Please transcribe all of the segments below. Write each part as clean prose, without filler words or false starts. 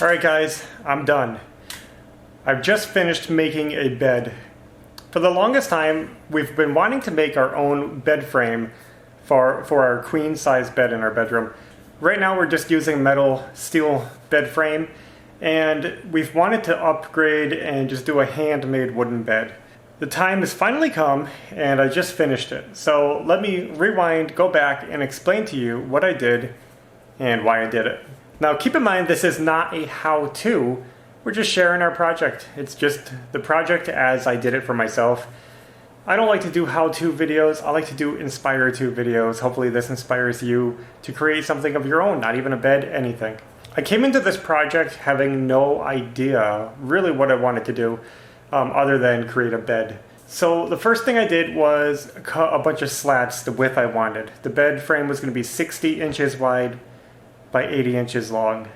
Alright guys, I'm done. I've just finished making a bed. For the longest time, we've been wanting to make our own bed frame for our queen size bed in our bedroom. Right now we're just using metal steel bed frame, and we've wanted to upgrade and just do a handmade wooden bed. The time has finally come and I just finished it. So let me rewind, go back and explain to you what I did and why I did it. Now keep in mind, this is not a how-to. We're just sharing our project. It's just the project as I did it for myself. I don't like to do how-to videos. I like to do inspire-to videos. Hopefully this inspires you to create something of your own, not even a bed, anything. I came into this project having no idea really what I wanted to do other than create a bed. So the first thing I did was cut a bunch of slats the width I wanted. The bed frame was going to be 60 inches wide by 80 inches long.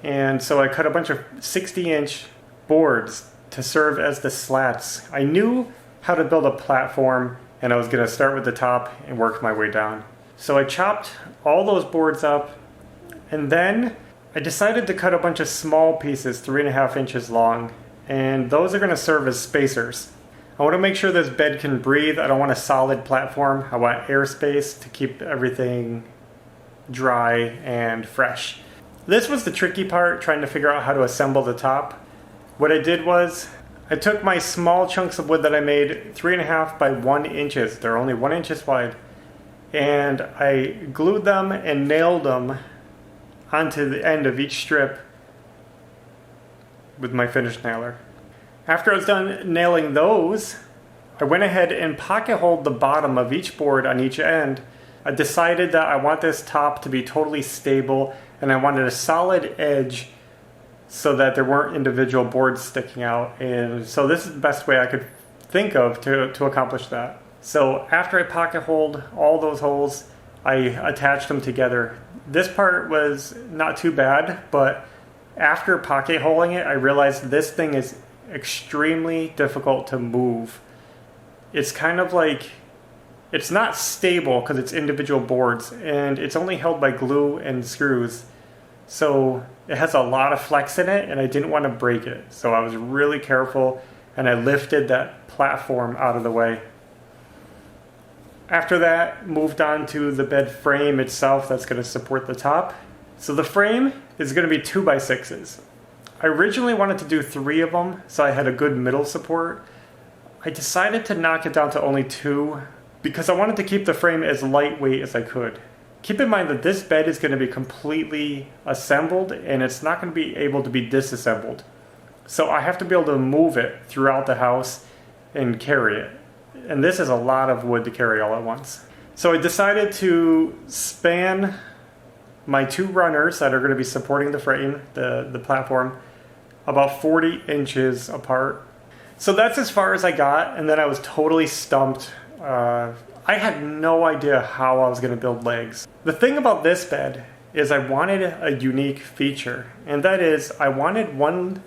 And so I cut a bunch of 60-inch boards to serve as the slats. I knew how to build a platform, and I was going to start with the top and work my way down. So I chopped all those boards up, and then I decided to cut a bunch of small pieces, 3.5 inches long, and those are going to serve as spacers. I want to make sure this bed can breathe. I don't want a solid platform. I want airspace to keep everything dry and fresh. This was the tricky part, trying to figure out how to assemble the top. What I did was I took my small chunks of wood that I made 3.5 by 1 inches. They're only 1 inch wide. And I glued them and nailed them onto the end of each strip with my finish nailer. After I was done nailing those, I went ahead and pocket holed the bottom of each board on each end. I decided that I want this top to be totally stable, and I wanted a solid edge so that there weren't individual boards sticking out. And so this is the best way I could think of to accomplish that. So after I pocket holed all those holes, I attached them together. This part was not too bad, but after pocket holing it, I realized this thing is extremely difficult to move. It's kind of like, it's not stable because it's individual boards, and it's only held by glue and screws. So it has a lot of flex in it, and I didn't want to break it. So I was really careful, and I lifted that platform out of the way. After that, moved on to the bed frame itself that's going to support the top. So the frame is going to be 2x6s. I originally wanted to do 3 of them, so I had a good middle support. I decided to knock it down to only 2 because I wanted to keep the frame as lightweight as I could. Keep in mind that this bed is going to be completely assembled, and it's not going to be able to be disassembled. So I have to be able to move it throughout the house and carry it. And this is a lot of wood to carry all at once. So I decided to span my 2 runners that are going to be supporting the frame, the platform, about 40 inches apart. So that's as far as I got, and then I was totally stumped. I had no idea how I was going to build legs. The thing about this bed is I wanted a unique feature, and that is I wanted one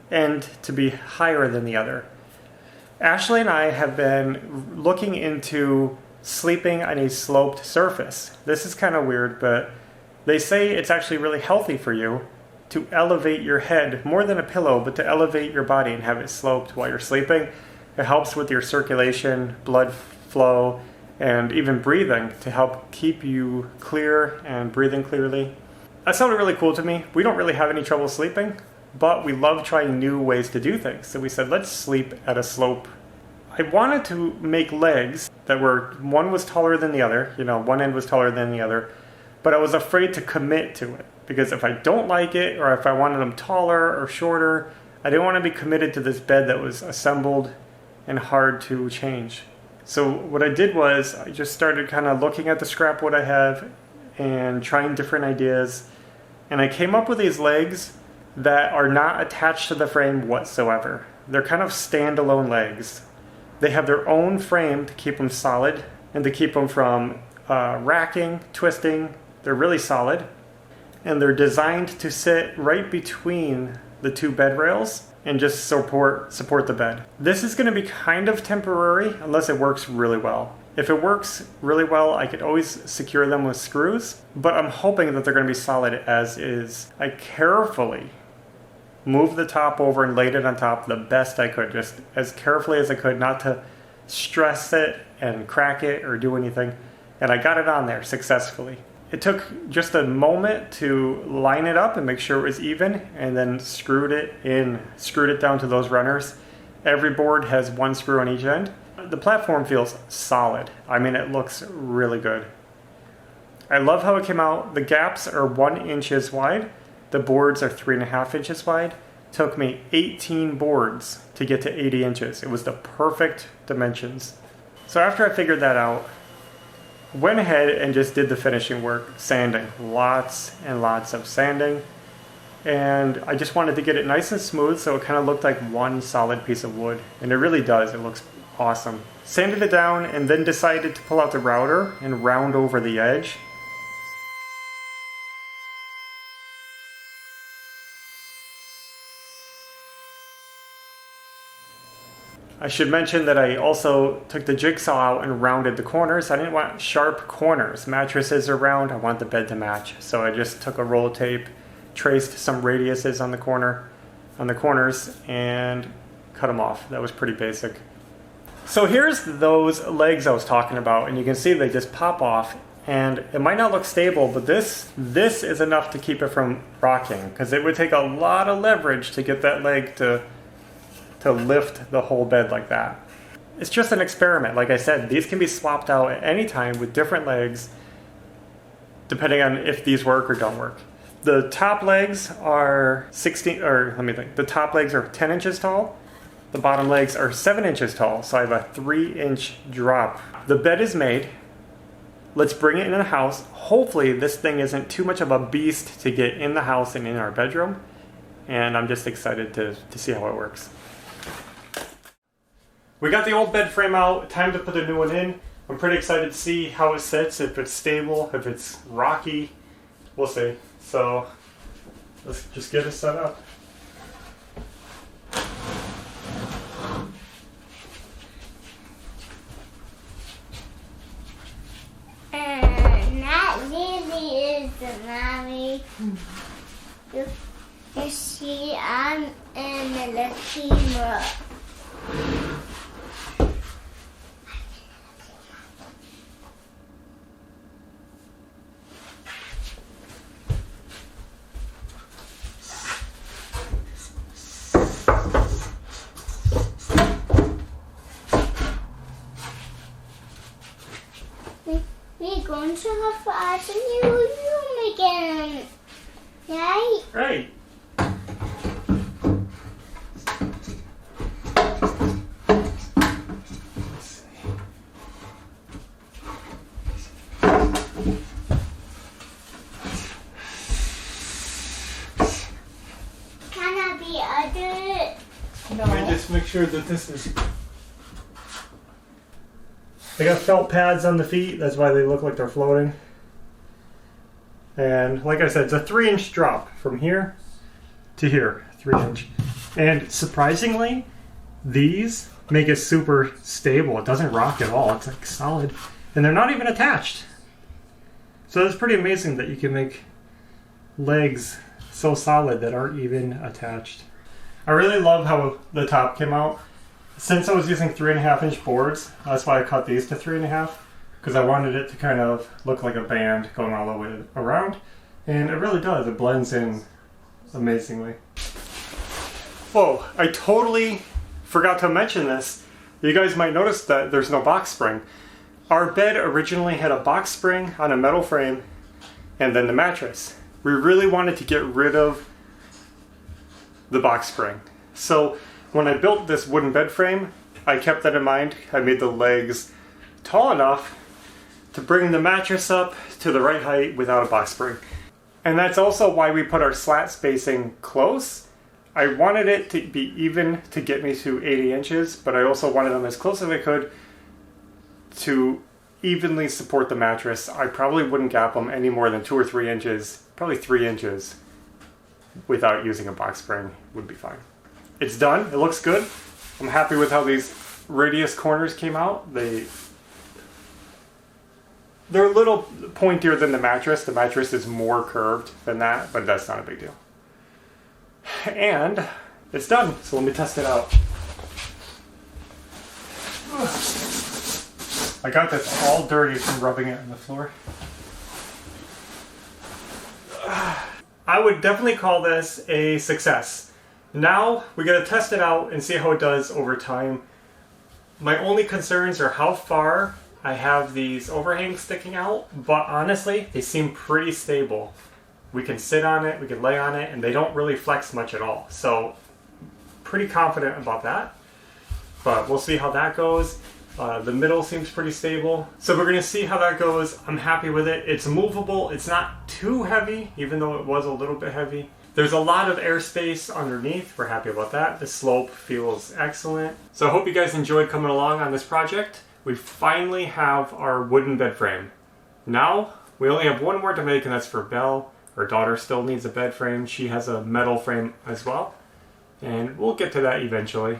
end to be higher than the other. Ashley and I have been looking into sleeping on a sloped surface. This is kind of weird, but they say it's actually really healthy for you to elevate your head, more than a pillow, but to elevate your body and have it sloped while you're sleeping. It helps with your circulation, blood flow, and even breathing to help keep you clear and breathing clearly. That sounded really cool to me. We don't really have any trouble sleeping, but we love trying new ways to do things. So we said, let's sleep at a slope. I wanted to make legs that were, one was taller than the other, one end was taller than the other, but I was afraid to commit to it because if I don't like it, or if I wanted them taller or shorter, I didn't want to be committed to this bed that was assembled and hard to change. So what I did was I just started kind of looking at the scrap wood I have and trying different ideas, and I came up with these legs that are not attached to the frame whatsoever. They're kind of standalone legs. They have their own frame to keep them solid and to keep them from racking, twisting. They're really solid, and they're designed to sit right between the 2 bed rails and just support the bed. This is going to be kind of temporary unless it works really well. If it works really well, I could always secure them with screws, but I'm hoping that they're going to be solid as is. I carefully moved the top over and laid it on top the best I could, just as carefully as I could, not to stress it and crack it or do anything. And I got it on there successfully. It took just a moment to line it up and make sure it was even, and then screwed it down to those runners. Every board has one screw on each end. The platform feels solid. I mean, it looks really good. I love how it came out. The gaps are 1 inch wide. The boards are 3.5 inches wide. Took me 18 boards to get to 80 inches. It was the perfect dimensions. So after I figured that out, went ahead and just did the finishing work, sanding. Lots and lots of sanding. And I just wanted to get it nice and smooth so it kind of looked like one solid piece of wood. And it really does. It looks awesome. Sanded it down and then decided to pull out the router and round over the edge. I should mention that I also took the jigsaw out and rounded the corners. I didn't want sharp corners. Mattresses are round. I want the bed to match. So I just took a roll of tape, traced some radiuses on the corners, and cut them off. That was pretty basic. So here's those legs I was talking about, and you can see they just pop off. And it might not look stable, but this is enough to keep it from rocking, because it would take a lot of leverage to get that leg to lift the whole bed like that. It's just an experiment. Like I said, these can be swapped out at any time with different legs, depending on if these work or don't work. The top legs are the top legs are 10 inches tall. The bottom legs are 7 inches tall, so I have a 3-inch drop. The bed is made. Let's bring it in the house. Hopefully this thing isn't too much of a beast to get in the house and in our bedroom. And I'm just excited to see how it works. We got the old bed frame out, time to put the new one in. I'm pretty excited to see how it sits, if it's stable, if it's rocky. We'll see. So let's just get it set up. That really is the mommy. You see, I'm in the camera. We're going to have fast in your room again, right? Right. Can I be other? Let me just make sure that this is... They got felt pads on the feet, that's why they look like they're floating. And like I said, it's a 3-inch drop from here to here, 3-inch. And surprisingly, these make it super stable. It doesn't rock at all, it's like solid. And they're not even attached. So it's pretty amazing that you can make legs so solid that aren't even attached. I really love how the top came out. Since I was using 3.5-inch boards, that's why I cut these to 3.5, because I wanted it to kind of look like a band going all the way around. And it really does. It blends in amazingly. Whoa, I totally forgot to mention this. You guys might notice that there's no box spring. Our bed originally had a box spring on a metal frame and then the mattress. We really wanted to get rid of the box spring. So when I built this wooden bed frame, I kept that in mind. I made the legs tall enough to bring the mattress up to the right height without a box spring. And that's also why we put our slat spacing close. I wanted it to be even to get me to 80 inches, but I also wanted them as close as I could to evenly support the mattress. I probably wouldn't gap them any more than 2 or 3 inches, probably 3 inches without using a box spring would be fine. It's done. It looks good. I'm happy with how these radius corners came out. They They're a little pointier than the mattress. The mattress is more curved than that, but that's not a big deal. And it's done, so let me test it out. I got this all dirty from rubbing it on the floor. I would definitely call this a success. Now we gotta test it out and see how it does over time. My only concerns are how far I have these overhangs sticking out, but honestly, they seem pretty stable. We can sit on it, we can lay on it, and they don't really flex much at all. So, pretty confident about that. But we'll see how that goes. The middle seems pretty stable. So we're gonna see how that goes. I'm happy with it. It's movable. It's not too heavy, even though it was a little bit heavy. There's a lot of airspace underneath. We're happy about that. The slope feels excellent. So I hope you guys enjoyed coming along on this project. We finally have our wooden bed frame. Now, we only have one more to make, and that's for Belle. Her daughter still needs a bed frame. She has a metal frame as well. And we'll get to that eventually.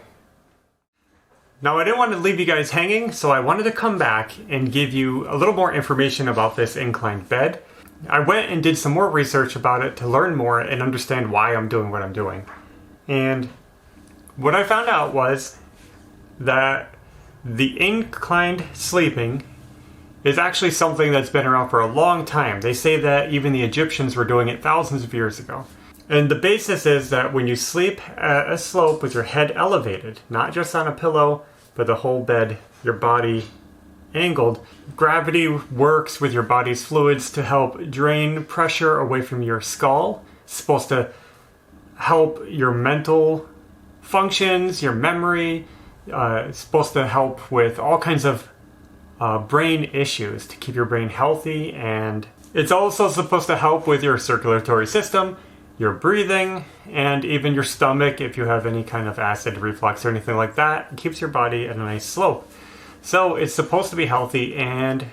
Now, I didn't want to leave you guys hanging, so I wanted to come back and give you a little more information about this inclined bed. I went and did some more research about it to learn more and understand why I'm doing what I'm doing. And what I found out was that the inclined sleeping is actually something that's been around for a long time. They say that even the Egyptians were doing it thousands of years ago. And the basis is that when you sleep at a slope with your head elevated, not just on a pillow, but the whole bed, your body angled, gravity works with your body's fluids to help drain pressure away from your skull. It's supposed to help your mental functions, your memory. It's supposed to help with all kinds of brain issues to keep your brain healthy. And it's also supposed to help with your circulatory system, your breathing, and even your stomach if you have any kind of acid reflux or anything like that. It keeps your body at a nice slope. So it's supposed to be healthy and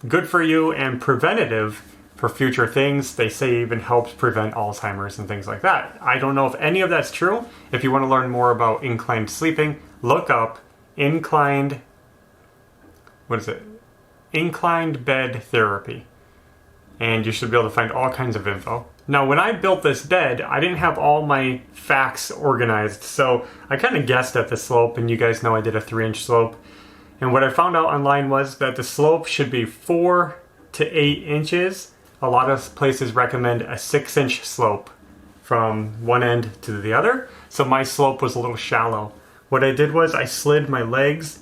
good for you and preventative for future things. They say it even helps prevent Alzheimer's and things like that. I don't know if any of that's true. If you want to learn more about inclined sleeping, look up inclined bed therapy. And you should be able to find all kinds of info. Now, when I built this bed, I didn't have all my facts organized, so I kind of guessed at the slope, and you guys know I did a 3-inch slope. And what I found out online was that the slope should be 4 to 8 inches. A lot of places recommend a 6-inch slope from one end to the other, so my slope was a little shallow. What I did was I slid my legs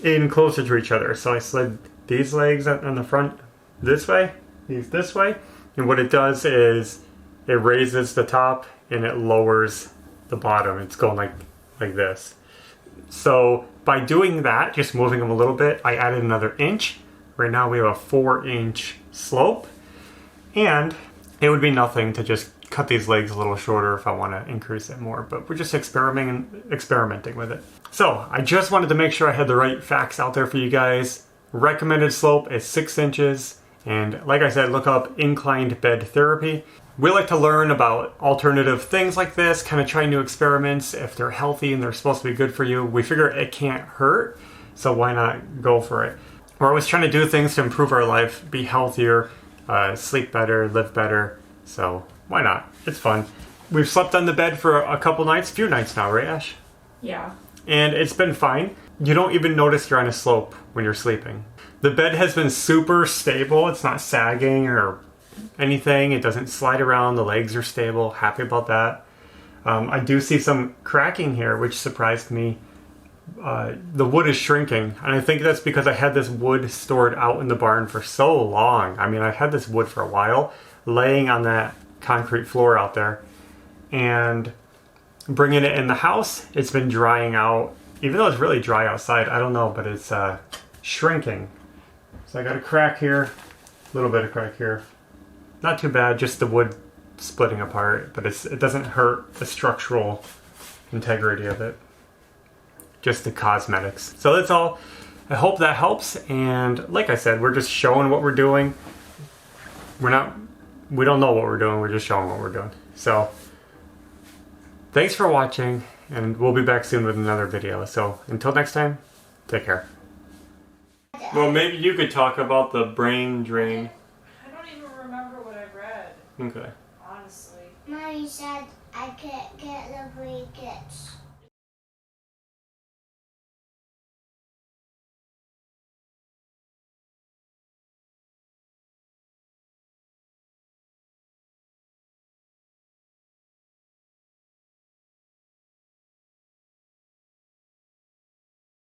in closer to each other. So I slid these legs on the front this way, these this way, and what it does is it raises the top and it lowers the bottom. It's going like this. So by doing that, just moving them a little bit, I added another inch. Right now we have a 4-inch slope, and it would be nothing to just cut these legs a little shorter if I want to increase it more, but we're just experimenting with it. So I just wanted to make sure I had the right facts out there for you guys. Recommended slope is 6 inches. And like I said, look up inclined bed therapy. We like to learn about alternative things like this, kind of try new experiments. If they're healthy and they're supposed to be good for you, we figure it can't hurt, so why not go for it? We're always trying to do things to improve our life, be healthier, sleep better, live better, so why not? It's fun. We've slept on the bed for a few nights now, right, Ash? Yeah. And it's been fine. You don't even notice you're on a slope when you're sleeping. The bed has been super stable. It's not sagging or anything. It doesn't slide around. The legs are stable. Happy about that. I do see some cracking here, which surprised me. The wood is shrinking, and I think that's because I had this wood stored out in the barn for so long. I mean, I've had this wood for a while, laying on that concrete floor out there, and bringing it in the house, it's been drying out. Even though it's really dry outside, I don't know, but it's shrinking. So I got a crack here, a little bit of crack here. Not too bad, just the wood splitting apart, but it doesn't hurt the structural integrity of it. Just the cosmetics. So that's all. I hope that helps, and like I said, we're just showing what we're doing. We don't know what we're doing, we're just showing what we're doing. So, thanks for watching, and we'll be back soon with another video. So, until next time, take care. Well, maybe you could talk about the brain drain. I don't even remember what I read. Okay. Honestly. Mommy said I could get the free kits.